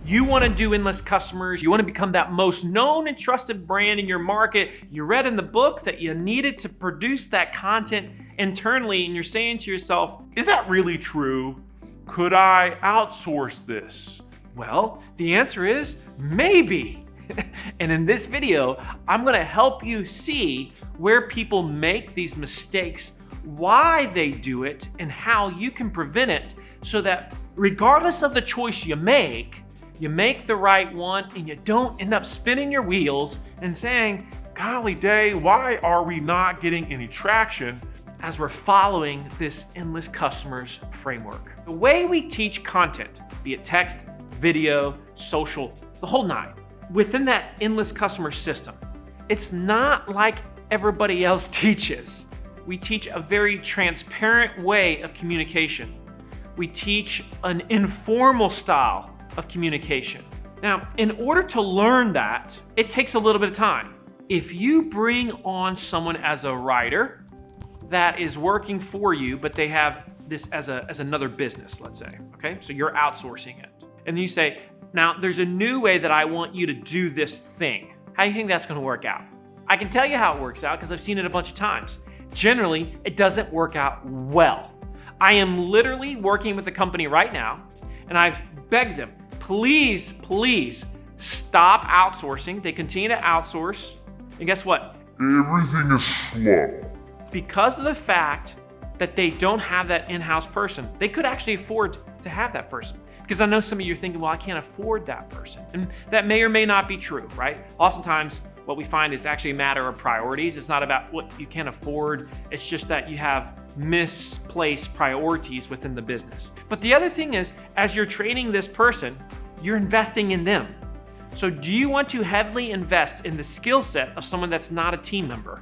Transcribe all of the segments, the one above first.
You want to do endless customers. You want to become that most known and trusted brand in your market. You read in the book that you needed to produce that content internally, and you're saying to yourself, is that really true? Could I outsource this? Well, the answer is maybe. And in this video, I'm going to help you see where people make these mistakes, why they do it, and how you can prevent it so that regardless of the choice you make the right one and you don't end up spinning your wheels and saying, golly day, why are we not getting any traction? As we're following this endless customers framework. The way we teach content, be it text, video, social, the whole nine, within that endless customer system, it's not like everybody else teaches. We teach a very transparent way of communication. We teach an informal style of communication. Now, in order to learn that, it takes a little bit of time. If you bring on someone as a writer that is working for you, but they have this as another business, let's say, okay? So you're outsourcing it. And then you say, now there's a new way that I want you to do this thing. How do you think that's gonna work out? I can tell you how it works out because I've seen it a bunch of times. Generally, it doesn't work out well. I am literally working with a company right now, and I've begged them, please, please stop outsourcing. They continue to outsource, and guess what? Everything is slow. Because of the fact that they don't have that in-house person, they could actually afford to have that person. Because I know some of you are thinking, well, I can't afford that person. And that may or may not be true, right? Oftentimes, what we find is actually a matter of priorities. It's not about what you can afford. It's just that you have misplaced priorities within the business. But the other thing is, as you're training this person, you're investing in them. So do you want to heavily invest in the skill set of someone that's not a team member?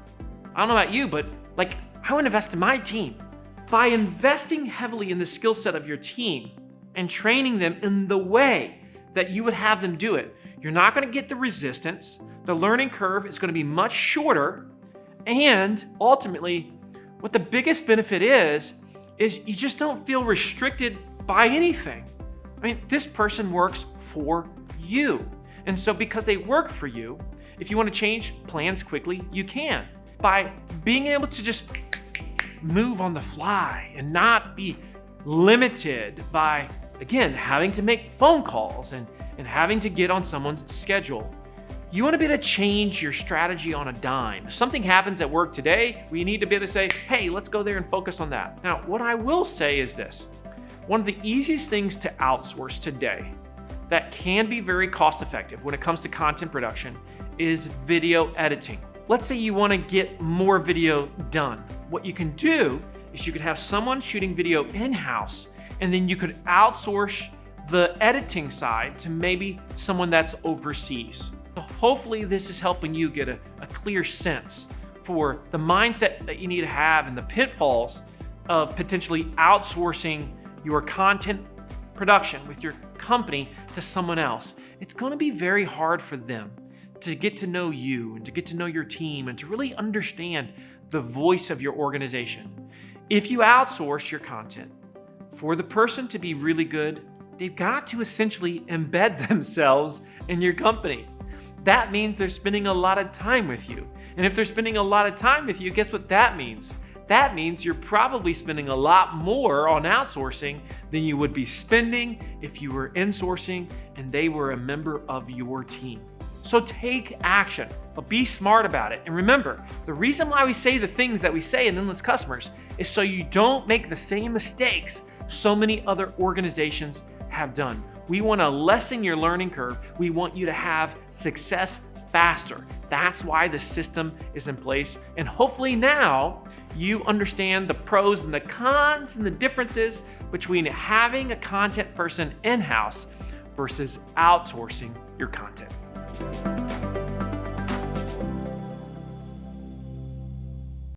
I don't know about you, but I want to invest in my team. By investing heavily in the skill set of your team and training them in the way that you would have them do it, you're not going to get the resistance. The learning curve is going to be much shorter. And ultimately, what the biggest benefit is you just don't feel restricted by anything. I mean, this person works for you. And so because they work for you, if you want to change plans quickly, you can. By being able to just move on the fly and not be limited by, again, having to make phone calls and having to get on someone's schedule. You want to be able to change your strategy on a dime. If something happens at work today, we need to be able to say, hey, let's go there and focus on that. Now, what I will say is this. One of the easiest things to outsource today that can be very cost effective when it comes to content production is video editing. Let's say you want to get more video done. What you can do is you could have someone shooting video in-house, and then you could outsource the editing side to maybe someone that's overseas. So hopefully this is helping you get a clear sense for the mindset that you need to have and the pitfalls of potentially outsourcing your content production with your company to someone else. It's going to be very hard for them to get to know you and to get to know your team and to really understand the voice of your organization. If you outsource your content, for the person to be really good, they've got to essentially embed themselves in your company. That means they're spending a lot of time with you. And if they're spending a lot of time with you, guess what that means? That means you're probably spending a lot more on outsourcing than you would be spending if you were insourcing and they were a member of your team. So take action, but be smart about it. And remember, the reason why we say the things that we say in Endless Customers is so you don't make the same mistakes so many other organizations have done. We want to lessen your learning curve. We want you to have success faster. That's why the system is in place. And hopefully now you understand the pros and the cons and the differences between having a content person in-house versus outsourcing your content.